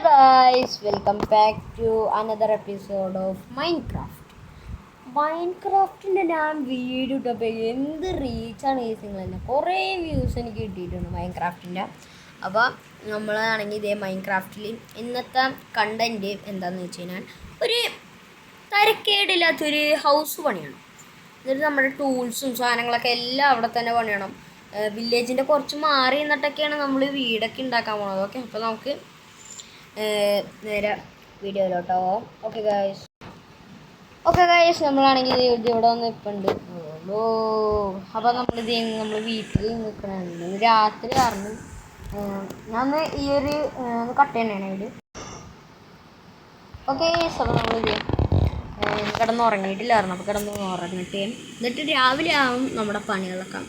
guys, welcome back to another episode of Minecraft. മൈൻക്രാഫ്റ്റിൻ്റെ ഞാൻ video ഇട്ടപ്പോൾ എന്ത് റീച്ചാണ് കേസിങ്ങൾ തന്നെ കുറേ വ്യൂസ് എനിക്ക് കിട്ടിയിട്ടുണ്ട് മൈൻക്രാഫ്റ്റിൻ്റെ. അപ്പോൾ നമ്മളാണെങ്കിൽ ഇതേ മൈൻക്രാഫ്റ്റിൽ ഇന്നത്തെ കണ്ടൻറ്റ് എന്താണെന്ന് വെച്ച് കഴിഞ്ഞാൽ ഒരു തരക്കേടില്ലാത്തൊരു ഹൗസ് പണിയാണ്. എന്നിട്ട് നമ്മുടെ ടൂൾസും സാധനങ്ങളൊക്കെ എല്ലാം അവിടെ തന്നെ പണിയണം. വില്ലേജിൻ്റെ കുറച്ച് മാറി നിന്നിട്ടൊക്കെയാണ് നമ്മൾ വീടൊക്കെ ഉണ്ടാക്കാൻ പോകുന്നത്. ഓക്കെ, അപ്പോൾ നമുക്ക് നേരെ വീഡിയോയിലോട്ടോ. ഓക്കെ ഗായ്സ്, നമ്മളാണെങ്കിൽ ഇത് ഇവിടെ വന്ന് ഇപ്പം ഉണ്ട്. അപ്പോൾ നമ്മൾ വീട്ടിൽ നിൽക്കണുണ്ട്. രാത്രി കാരണം ഞാൻ ഈ ഒരു കട്ട് തന്നെയാണ് വീട്. ഓക്കെ, അപ്പോൾ നമ്മളിത് കിടന്ന് ഉറങ്ങിയിട്ടില്ലായിരുന്നു. അപ്പോൾ കിടന്ന് ഉറങ്ങിയിട്ട് എന്നിട്ട് രാവിലെ ആവും നമ്മുടെ പണികളൊക്കെ.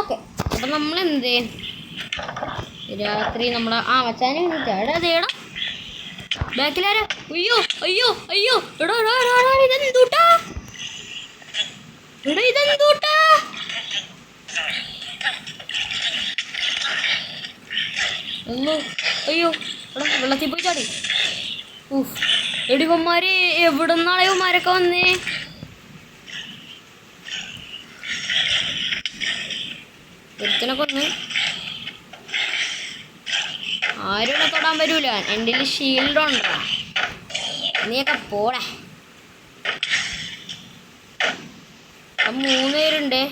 ഓക്കെ, അപ്പം നമ്മളെന്ത് രാത്രി നമ്മുടെ മച്ചാനെ എടാ ബാക്കിലാരാ? അയ്യോ അയ്യോ അയ്യോ എടാ ഇതെന്തൂട്ടാ? അയ്യോ എടാ വെള്ളത്തിൽ പോയി ചാടി. എടിവന്മാര് എവിടുന്നാണ് ഇവന്മാരൊക്കെ വന്നേ? ഒരുത്തനെ കൊന്ന്. ആരും തൊടാൻ വരൂല. എൻ്റെ ഷീൽഡ് ഉണ്ടോ? നീയൊക്കെ പോടാ. 3 പേരുണ്ടേ.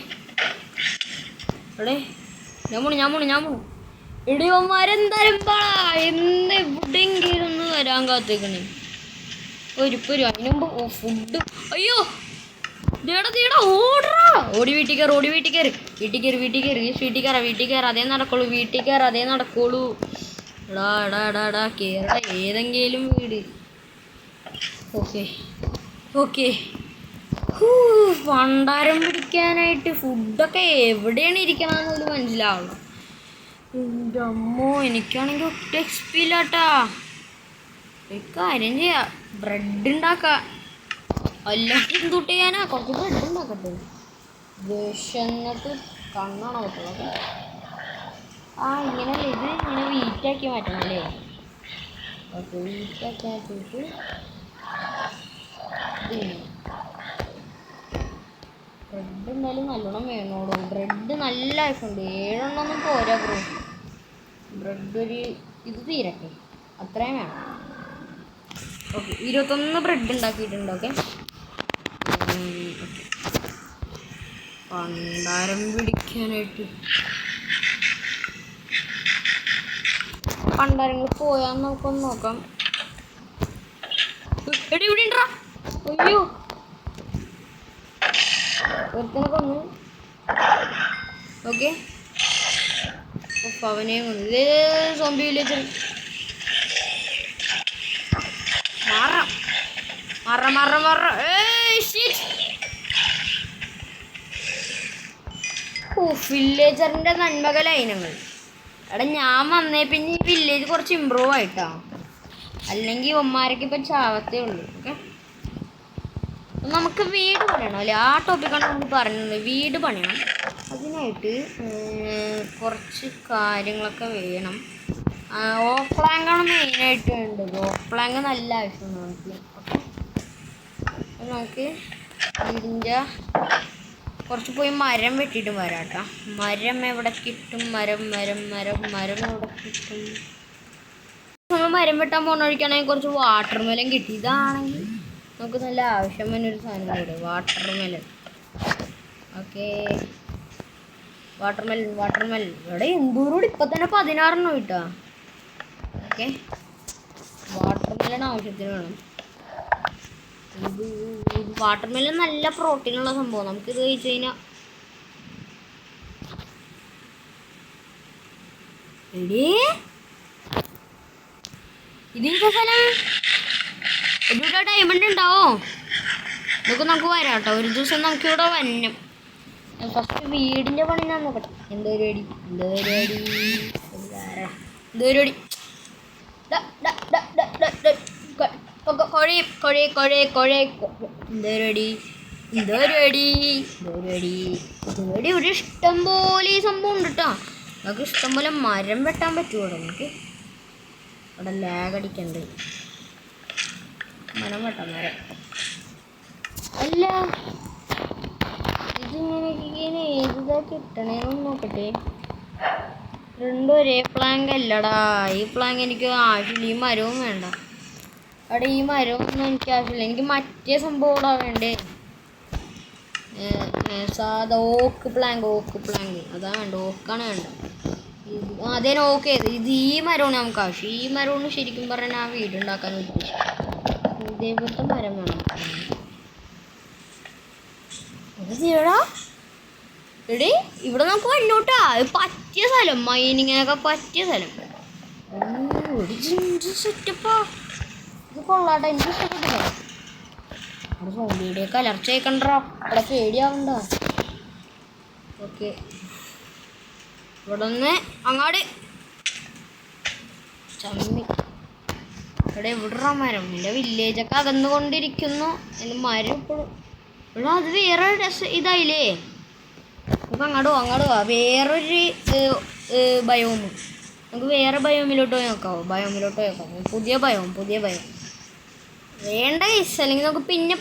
എടേ ഞാൻ പോണു. ഇടിയന്മാരെന്തായാലും എന്ന് എവിടെയെങ്കിലും ഒന്ന് വരാൻ കാത്തേക്കണേ. ഒരു അതിന് മുമ്പ് ഫുഡ്. അയ്യോ തീടാ ഓടാ. ഓടി വീട്ടിൽ കയറി. അതേ നടക്കുള്ളൂ. എടാ കേരള ഏതെങ്കിലും വീട്. ഓക്കെ പണ്ടാരം പിടിക്കാനായിട്ട് ഫുഡൊക്കെ എവിടെയാണ് ഇരിക്കണമെന്ന് പോലും മനസ്സിലാവണം. എൻ്റെ അമ്മോ, എനിക്കാണെങ്കിൽ ഒട്ടും എക്സ്പി ഇല്ലാട്ടാ. ഒരു കാര്യം ചെയ്യാം, ബ്രെഡ് ഉണ്ടാക്കാം. അല്ലാണ്ട് എന്തുട്ട് ചെയ്യാനാ? കുറച്ച് ബ്രെഡ് ഉണ്ടാക്കട്ടെ. വിശന്നിട്ട് കണ്ണാണോ പറ്റുള്ളത്? ഇങ്ങനല്ലേ ഇത് ഇങ്ങനെ വീറ്റാക്കി മാറ്റണം അല്ലേ? ഓക്കെ, വീറ്റാക്കി ആക്കിയിട്ട് ബ്രെഡ് എന്തായാലും നല്ലോണം വേണോളൂ. ബ്രെഡ് നല്ല ആവശ്യമുണ്ട്. 7 എണ്ണമൊന്നും പോരാ ബ്രോ. ബ്രെഡ് ഇത് തീരട്ടെ, അത്രയും വേണം. ഓക്കെ, 21 ബ്രെഡ് ഉണ്ടാക്കിയിട്ടുണ്ട്. ഓക്കെ, പണ്ടാരം പിടിക്കാനായിട്ട് പണ്ടാരങ്ങൾ പോയാന്ന് നമുക്കൊന്ന് നോക്കാം. എടി ഇവിടെ ഉണ്ടാ. അയ്യോ ഒരുത്തനെ കൊന്നു. ഓക്കെ, അവനെ കൊന്നു. ഇതേ സോംബി വില്ലേജ്. മറ വില്ലേജറിൻ്റെ നന്മകൾ ഇനങ്ങൾ. എടാ ഞാൻ വന്നേ പിന്നെ ഈ വില്ലേജ് കുറച്ച് ഇമ്പ്രൂവ് ആയിട്ടാ. അല്ലെങ്കിൽ ഇവന്മാരൊക്കെ ഇപ്പം ചാവത്തേ ഉള്ളൂ. ഓക്കെ, നമുക്ക് വീട് പണിയണം അല്ലേ? ആ ടോപ്പിക്കാണ് നമ്മൾ പറഞ്ഞത്. വീട് പണിയണം. അതിനായിട്ട് കുറച്ച് കാര്യങ്ങളൊക്കെ വേണം. ഓഫ് പ്ലാങ്കാണ് മെയിനായിട്ട് വേണ്ടത്. ഓഫ് പ്ലാങ്ക് നല്ല ആവശ്യമാണ് നമുക്ക്. ഓക്കെ, നമുക്ക് വീടിൻ്റെ കുറച്ച് പോയി മരം വെട്ടിയിട്ട് വരാം കേട്ടോ. മരം എവിടെ കിട്ടും? മരം എവിടെ കിട്ടും? നമ്മൾ മരം വെട്ടാൻ പോകുന്ന വഴിക്കാണെങ്കിൽ കുറച്ച് വാട്ടർ മെലൻ കിട്ടി. ഇതാണെങ്കിൽ നമുക്ക് നല്ല ആവശ്യം വരുന്നൊരു സാധനം കൂടെ, water melon. Okay, water melon ഇവിടെ എന്തോരോട് ഇപ്പം തന്നെ 16 കിട്ടാ. ഓക്കെ, വാട്ടർ മെലൻ ആവശ്യത്തിന് വേണം. വാട്ടർ മെലൻ നല്ല പ്രോട്ടീനുള്ള സംഭവം. നമുക്കിത് കഴിച്ചു കഴിഞ്ഞാൽ ഇതിൻ്റെ സ്ഥലം ഇവിടെ ഡയമണ്ട് ഉണ്ടാവോ? ഇതൊക്കെ നമുക്ക് വരാം കേട്ടോ. ഒരു ദിവസം നമുക്കിവിടെ വന്നം. ഫസ്റ്റ് വീടിൻ്റെ പണി ഞാൻ നോക്കട്ടെ. എന്തൊരു അടി ഒരു ഇഷ്ടം പോലെ ഈ സംഭവം ഉണ്ട് കേട്ടോ. നമുക്ക് ഇഷ്ടംപോലെ മരം വെട്ടാൻ പറ്റുമോ നമുക്ക്? ഇവിടെ ലാഗ് അടിക്കണ്ട്. മരം വെട്ടാൻ മരം അല്ല, ഇതിങ്ങനെ ഏതാ കിട്ടണേന്ന് നോക്കട്ടെ. രണ്ടും ഒരേ പ്ലാങ്ക് അല്ലടാ. ഈ പ്ലാങ്ക് എനിക്ക് ആവശ്യമില്ല. ഈ മരവും വേണ്ട. അവിടെ ഈ മരമൊന്നും എനിക്ക് ആവശ്യമില്ല. എനിക്ക് മറ്റേ സംഭവം ഇവിടെ വേണ്ടേ. സാധാ ഓക്ക് പ്ലാങ്ക് അതാണ് വേണ്ട. ഓക്കാണ് വേണ്ട. അതേ ഓക്കെ. ഇത് ഈ മരമാണ് നമുക്ക് ആവശ്യം. ഈ മരമാണ് ശരിക്കും പറഞ്ഞാൽ ആ വീടുണ്ടാക്കാൻ ഉദ്ദേശിക്കും. ഇതേപോലത്തെ മരം വേണം. അത് ചെയ്യടാ എടേ. ഇവിടെ നമുക്ക് വന്നോട്ടാ. പറ്റിയ സ്ഥലം, മൈനിങ്ങിനൊക്കെ പറ്റിയ സ്ഥലം. ഒരു ജിഞ്ച് സെറ്റപ്പാ. ഇത് കൊള്ളാട്ടെ, എനിക്ക് ഇഷ്ടപ്പെട്ടില്ല. അവിടെ സോംബിയുടെ കലർച്ച കേൾക്കണ്ടോ? അവിടെ പേടിയാവണ്ട. ഓക്കെ, ഇവിടെ നിന്ന് അങ്ങാട് ചമ്മി. ഇവിടെ എവിടാ മരം? എൻ്റെ വില്ലേജൊക്കെ അകന്നുകൊണ്ടിരിക്കുന്നു. എൻ്റെ മരം ഇപ്പോഴും ഇവിടെ. അത് വേറെ ഇതായില്ലേ. നമുക്ക് അങ്ങോട്ട് പോവാ. വേറൊരു ബയോമ്. നമുക്ക് വേറെ ബയോമിലോട്ട് പോയി നോക്കാവോ? പുതിയ ബയോം വേണ്ട കേസ്. അല്ലെങ്കിൽ നമുക്ക് പിന്നെ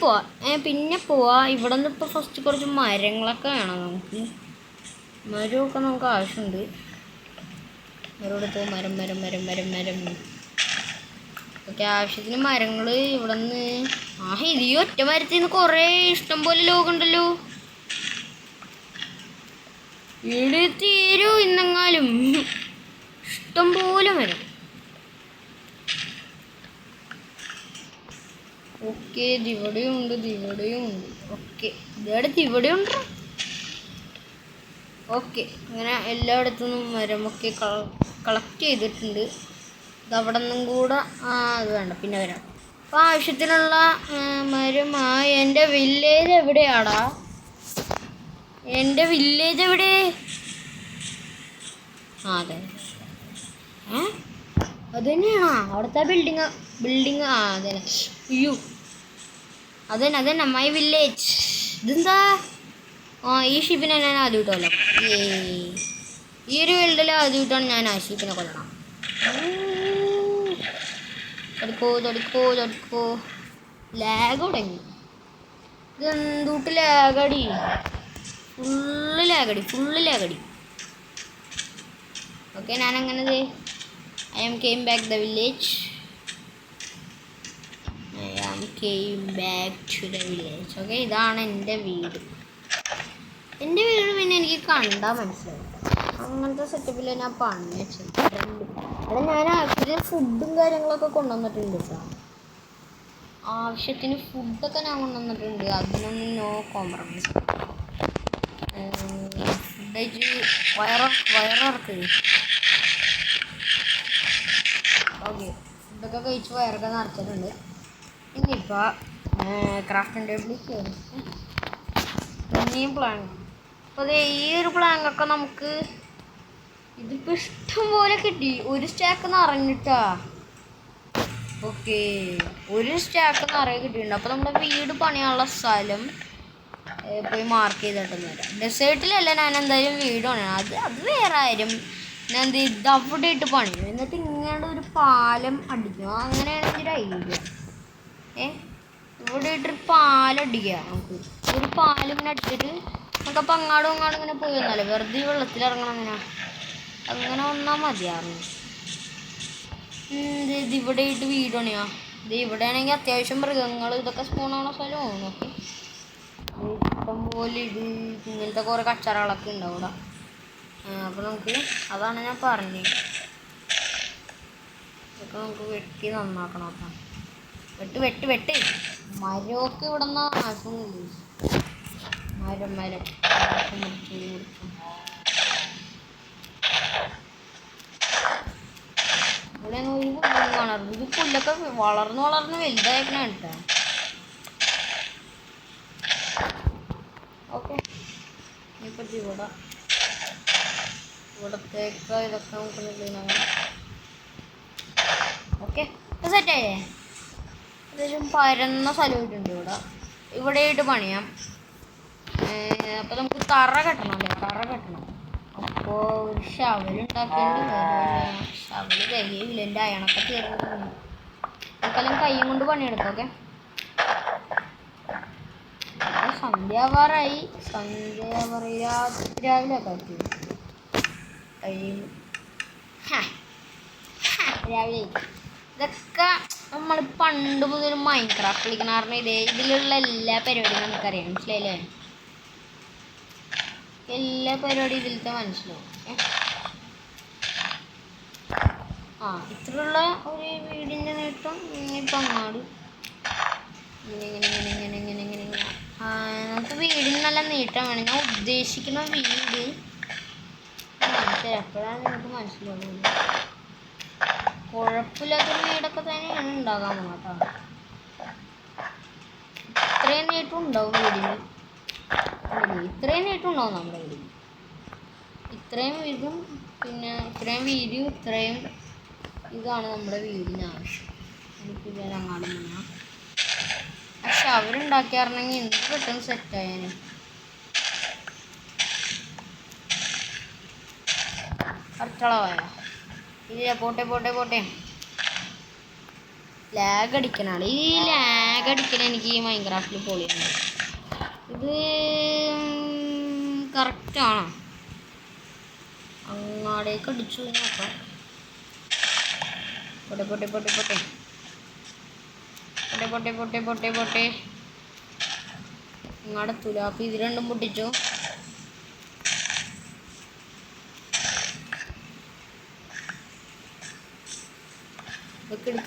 പോവാം. ഇവിടെ നിന്ന് ഇപ്പോൾ ഫസ്റ്റ് കുറച്ച് മരങ്ങളൊക്കെ വേണം നമുക്ക്. മരമൊക്കെ നമുക്ക് ആവശ്യമുണ്ട്. മരോടത്ത് മരം. ഓക്കെ, ആവശ്യത്തിന് മരങ്ങൾ ഇവിടെ നിന്ന്. ഇത് ഈ ഒറ്റ മരത്തിൽ നിന്ന് കുറേ ഇഷ്ടം പോലെ ലോകമുണ്ടല്ലോ. ഇവിടെ തീരൂ ഇന്നെങ്ങാലും. ഇഷ്ടം പോലെ മരം. ഓക്കെ, ഇവിടെയുണ്ട്. ഓക്കെ, ഇവിടെയുണ്ട്. ഓക്കെ, അങ്ങനെ എല്ലായിടത്തുനിന്നും മരമൊക്കെ കളക്ട് ചെയ്തിട്ടുണ്ട്. ഇതവിടെ നിന്നും കൂടെ അത് വേണ്ട, പിന്നെ വരാം. അപ്പോൾ ആവശ്യത്തിനുള്ള മരമായി. എൻ്റെ വില്ലേജ് എവിടെയാടാ? എൻ്റെ വില്ലേജ് എവിടെ? അതെ, അത് തന്നെയാണോ അവിടുത്തെ ബിൽഡിങ്? അതെ. അയ്യോ, അതന്നെ മൈ വില്ലേജ്. ഇതെന്താ? ഈ ഷിപ്പിനെ ഞാൻ ആദ്യമായിട്ടല്ല. ഈ ഒരു വേൾഡിൽ ആദ്യമായിട്ടാണ് ഞാൻ ആ ഷിപ്പിനെ കൊല്ലണം. തടുക്കോ. ലാഗ് തുടങ്ങി. ഇതെന്തൂട്ട് ലാഗടി. ഫുള്ള് ലാഗടി. ഓക്കെ, ഞാനങ്ങനെ I am came back the village. Okay, ഇതാണ് എൻ്റെ വീട്. പിന്നെ എനിക്ക് കണ്ടാൽ മനസ്സിലാവും. അങ്ങനത്തെ സെറ്റപ്പിൽ ഞാൻ പണി വെച്ചത്. അവിടെ ഞാൻ ആക്ച്വലി ഫുഡും കാര്യങ്ങളൊക്കെ കൊണ്ടുവന്നിട്ടുണ്ട് കേട്ടോ. ആവശ്യത്തിന് ഫുഡൊക്കെ ഞാൻ കൊണ്ടുവന്നിട്ടുണ്ട്. അതിനൊന്നും നോ കോംപ്രമൈസ്. ഫുഡ് വയറിറക്ക്. ഓക്കെ, ഫുഡൊക്കെ കഴിച്ച് വയറൊക്കെ നിറച്ചിട്ടുണ്ട്. ഇനിയിപ്പോൾ ക്രാഫ്റ്റിംഗ് ടേബിളിൽ കയറി പിന്നെയും പ്ലാങ്ക്. അപ്പോൾ അതേ ഈ ഒരു പ്ലാങ്കൊക്കെ നമുക്ക് ഇതിപ്പോൾ ഇഷ്ടം പോലെ കിട്ടി. ഒരു സ്റ്റാക്ക് നിറഞ്ഞിട്ടാ. ഓക്കെ, ഒരു സ്റ്റാക്ക് നിറയെ കിട്ടിയിട്ടുണ്ട്. അപ്പോൾ നമ്മുടെ വീട് പണിയാനുള്ള സ്ഥലം പോയി മാർക്ക് ചെയ്തിട്ടൊന്നും വരാം. ഡെസേർട്ടിലല്ല ഞാൻ എന്തായാലും വീട് പണിയണം. അത് വേറെ കാര്യം. ഞാൻ ഇത് അവിടെ ഇട്ട് പണിയും. എന്നിട്ട് ഇങ്ങനെ ഒരു പാലം അടിക്കും. അങ്ങനെയാണ് എൻ്റെ ഒരു ഐഡിയ. ഇവിടെ ഇട്ടൊരു പാലം അടിക്കുക. നമുക്ക് ഒരു പാലം ഇങ്ങനെ അടിച്ചിട്ട് നമുക്കപ്പോൾ അങ്ങാടും ഇങ്ങനെ പോയി വന്നാലേ. വെറുതെ വെള്ളത്തിലിറങ്ങണം. അങ്ങനെ വന്നാൽ മതിയായിരുന്നു. ഇത് ഇവിടെ ഇട്ട് വീട് പണിയാ. ഇത് ഇവിടെ ആണെങ്കിൽ അത്യാവശ്യം മൃഗങ്ങൾ ഇതൊക്കെ സ്പൂണാണോ സ്ഥലമാണ്. നോക്കി ഇഷ്ടം പോലെ ഇങ്ങനത്തെ കുറേ കച്ചറകളൊക്കെ ഉണ്ടാവും ഇവിടെ. അപ്പോൾ നമുക്ക് അതാണ് ഞാൻ പറഞ്ഞത്. ഇതൊക്കെ നമുക്ക് വെട്ടി നന്നാക്കണം. അപ്പം വെട്ട് മരമൊക്കെ ഇവിടെ നിന്ന് ആവശ്യമൊന്നുമില്ല. മരം മുറിച്ചു. ഇവിടെ ഒരു പുല്ലും കാണാറുണ്ട്. ഇത് പുല്ലൊക്കെ വളർന്ന് വലുതായേക്കണ കേട്ടോ. ഓക്കെ, ഇനിയിപ്പോൾ ഇവിടത്തേക്ക് ഇതൊക്കെ നമുക്ക് ഓക്കെ സെറ്റായേ. അത്യാവശ്യം പരന്ന സ്ഥലമായിട്ടുണ്ട് ഇവിടെയായിട്ട് പണിയാം. അപ്പോൾ നമുക്ക് തറ കെട്ടണം. ഓക്കെ, അപ്പോൾ ഒരു ഷവൽ ഉണ്ടാക്കേണ്ടി വരും. ഷവൽ തികയില്ല, എൻ്റെ അയണൊക്കെ തീർന്നു. നമുക്കെല്ലാം കൈയും കൊണ്ട് പണിയെടുക്കാം. ഓക്കെ, സന്ധ്യാവാറായി. രാവിലെ ഒക്കെ കഴിയും. രാവിലെ ഇതൊക്കെ നമ്മൾ പണ്ട് മുതൽ മൈൻക്രാഫ്റ്റ് കളിക്കണ കാരണം ഇതിലുള്ള എല്ലാ പരിപാടിയും നമുക്കറിയാം. മനസ്സിലായില്ലേ? എല്ലാ പരിപാടിയും ഇതിലത്തെ മനസ്സിലാവും. ഇത്രയുള്ള ഒരു വീടിൻ്റെ നേട്ടം ഇപ്പം അങ്ങാട് ഇങ്ങനെ നമുക്ക് വീടിന് നല്ല നീട്ടം വേണം. ഞാൻ ഉദ്ദേശിക്കുന്ന വീട് എപ്പോഴാണ് നിങ്ങൾക്ക് മനസ്സിലാവുന്നത്. കുഴപ്പമില്ലാത്തൊരു വീടൊക്കെ തന്നെയാണ് ഉണ്ടാകാൻ കേട്ടോ. ഇത്രയും നീട്ടം ഉണ്ടാവും വീടിന്. ഇത്രയും നീട്ടം ഉണ്ടാവും നമ്മുടെ വീടിന്. ഇത്രയും വീടും പിന്നെ ഇത്രയും വീതിയും ഇത്രയും ഇതാണ് നമ്മുടെ വീടിന് ആവശ്യം. എനിക്കിത് അങ്ങാടും വേണം. പക്ഷെ അവരുണ്ടാക്കിയായിരുന്നെങ്കിൽ എന്ത് പെട്ടെന്ന് സെറ്റായാന്. കറക്റ്റളവായ ഇല്ല. പോട്ടെ ലാഗ് അടിക്കണാണ്. ഈ ലാഗ് അടിക്കണ എനിക്ക് ഈ മൈൻക്രാഫ്റ്റിൽ പൊളിയാണ്. ഇത് കറക്റ്റാണോ? അങ്ങാടേക്ക് അടിച്ചു നോക്കാം. പൊട്ടെ അങ്ങാടെ തുലാപ്പി ഇത് രണ്ടും പൊട്ടിച്ചു.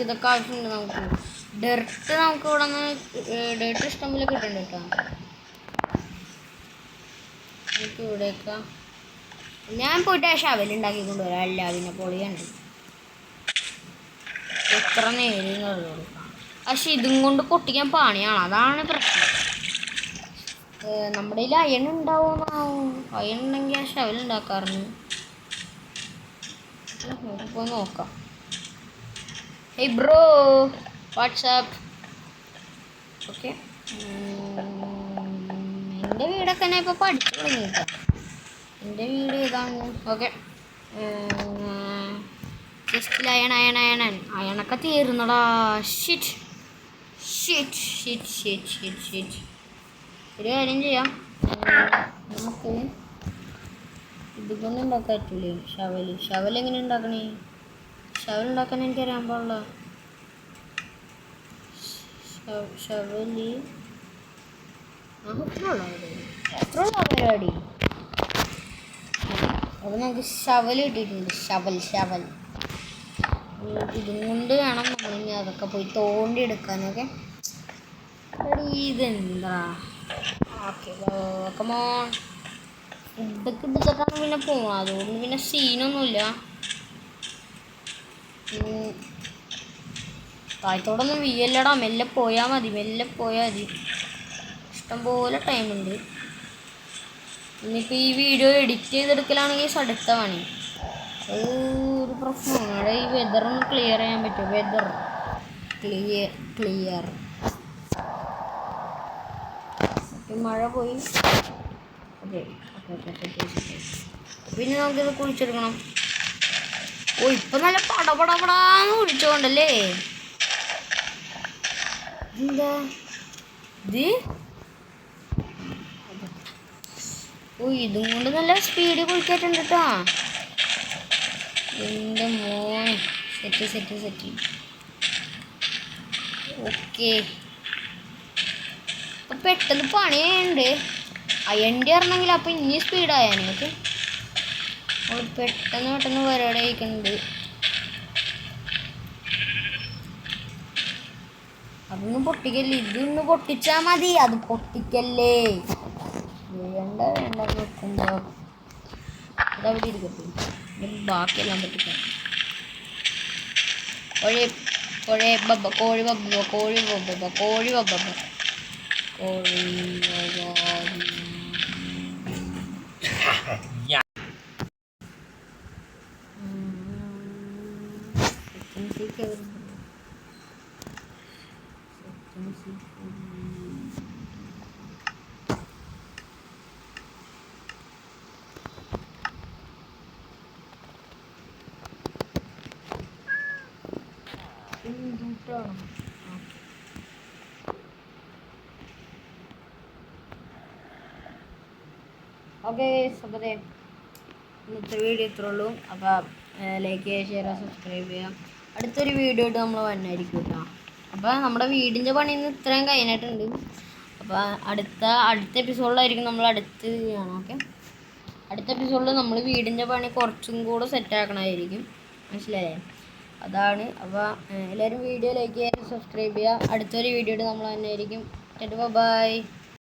ഇതൊക്കെ ആവശ്യമുണ്ട് നമുക്ക്. ഡെർട്ട് നമുക്ക് ഇവിടെ നിന്ന് ഡെർട്ട് ഇഷ്ടംപോലെ കിട്ടുന്നുണ്ട് കേട്ടോ. നമുക്ക് ഇവിടെയൊക്കെ ഞാൻ പോയിട്ട് ആ ഷവൽ ഉണ്ടാക്കി കൊണ്ടുവരാം. അല്ല അതിനെ പൊളിയുണ്ട്. എത്ര നേരം കൊടുക്കാം. പക്ഷെ ഇതും കൊണ്ട് പൊട്ടിക്കാൻ പണിയാണ്. അതാണ് പ്രശ്നം. നമ്മുടെ കയ്യിൽ അയൺ ഉണ്ടാവുമെന്നാവും. അയൺ ഉണ്ടെങ്കിൽ ആ ഷവൽ ഉണ്ടാക്കാറുണ്ട്. പോയി നോക്കാം. Hey bro, WhatsApp. ഓക്കെ, എൻ്റെ വീടൊക്കെ ഞാൻ ഇപ്പോൾ പഠിച്ചു തുടങ്ങിയിട്ടാ. എൻ്റെ വീട് ഇതാണ്. ഓക്കെ, ജസ്റ്റ് അയണൊക്കെ തീർന്നടാ. ഷിറ്റ്. ഒരു കാര്യം ചെയ്യാം, നമുക്ക് ഇതുകൊണ്ട് ഉണ്ടാക്കാൻ പറ്റൂലേ ഷവൽ എങ്ങനെ ഉണ്ടാക്കണേ? ഷവൽ ഉണ്ടാക്കാൻ എനിക്കറിയാൻ പാടില്ല. ഷവല് എത്ര പരിപാടി. അപ്പോൾ നമുക്ക് ഷവൽ കിട്ടിയിട്ടുണ്ട്. ഷവൽ ഇതും കൊണ്ട് വേണം നമ്മളിനി അതൊക്കെ പോയി തോണ്ടി എടുക്കാനൊക്കെ. ഇതെന്താ? Okay, come on. ഫുഡൊക്കെ ഇട്ടിട്ടാണ് പിന്നെ പോകണം. അതുകൊണ്ട് പിന്നെ സീനൊന്നുമില്ല. താഴത്തോടൊന്നും വീയല്ലടാ. മെല്ലെ പോയാൽ മതി. ഇഷ്ടംപോലെ ടൈമുണ്ട്. ഇനിയിപ്പോൾ ഈ വീഡിയോ എഡിറ്റ് ചെയ്തെടുക്കലാണെങ്കിൽ അടുത്ത പണി. അത് ഒരു പ്രശ്നമാണ്. അവിടെ ഈ വെതറൊന്ന് ക്ലിയർ ചെയ്യാൻ പറ്റുമോ? Weather clear. മഴ പോയി. ഓക്കെ. പിന്നെ നമുക്കിത് കുളിച്ചെടുക്കണം. ഇപ്പം നല്ല പടപടാന്ന് കുളിച്ചോണ്ടല്ലേ. എന്താ ഇത്? ഇതും കൊണ്ട് നല്ല സ്പീഡിൽ കുളിക്കാറ്റുണ്ട് കേട്ടോ. എൻ്റെ മോൻ സെറ്റ്. ഓക്കെ, അപ്പം പെട്ടെന്ന് പണിയുണ്ട്. അയണ്ടി ഇറങ്ങണമെങ്കിൽ അപ്പം ഇനി സ്പീഡായാണ്. ഓക്കെ, പെട്ടെന്ന് പരിപാടി കഴിക്കുന്നുണ്ട്. അതൊന്നും പൊട്ടിക്കല്ലേ. ഇതൊന്ന് പൊട്ടിച്ചാൽ മതി. അത് പൊട്ടിക്കല്ലേ. വേണ്ട വെക്കുമ്പോ അതവിടെ ഇരിക്കട്ടെ. ബാക്കിയെല്ലാം പൊട്ടിക്കാം. കോഴി എന്തുട്ടാണ് ഓക്കെ അപ്പോൾ ഇന്നത്തെ വീഡിയോ ഇത്രേ ഉള്ളൂ. അപ്പോൾ ലൈക്ക് ചെയ്യുക, ഷെയർ ചെയ്യുക, സബ്സ്ക്രൈബ് ചെയ്യുക. അടുത്തൊരു വീഡിയോ ആയിട്ട് നമ്മൾ വന്നായിരിക്കും കേട്ടോ. അപ്പോൾ നമ്മുടെ വീടിൻ്റെ പണിയിൽ നിന്ന് ഇത്രയും കഴിഞ്ഞിട്ടുണ്ട്. അപ്പോൾ അടുത്ത എപ്പിസോഡിലായിരിക്കും നമ്മൾ അടുത്ത് ചെയ്യണം. ഓക്കെ, അടുത്ത എപ്പിസോഡിൽ നമ്മൾ വീടിൻ്റെ പണി കുറച്ചും കൂടെ സെറ്റാക്കണമായിരിക്കും. മനസ്സിലായേ? അതാണ്. അപ്പോൾ എല്ലാവരും വീഡിയോ ലൈക്ക് ചെയ്യുക, സബ്സ്ക്രൈബ് ചെയ്യുക. അടുത്തൊരു വീഡിയോ ആയിട്ട് നമ്മൾ വന്നായിരിക്കും. ബൈ.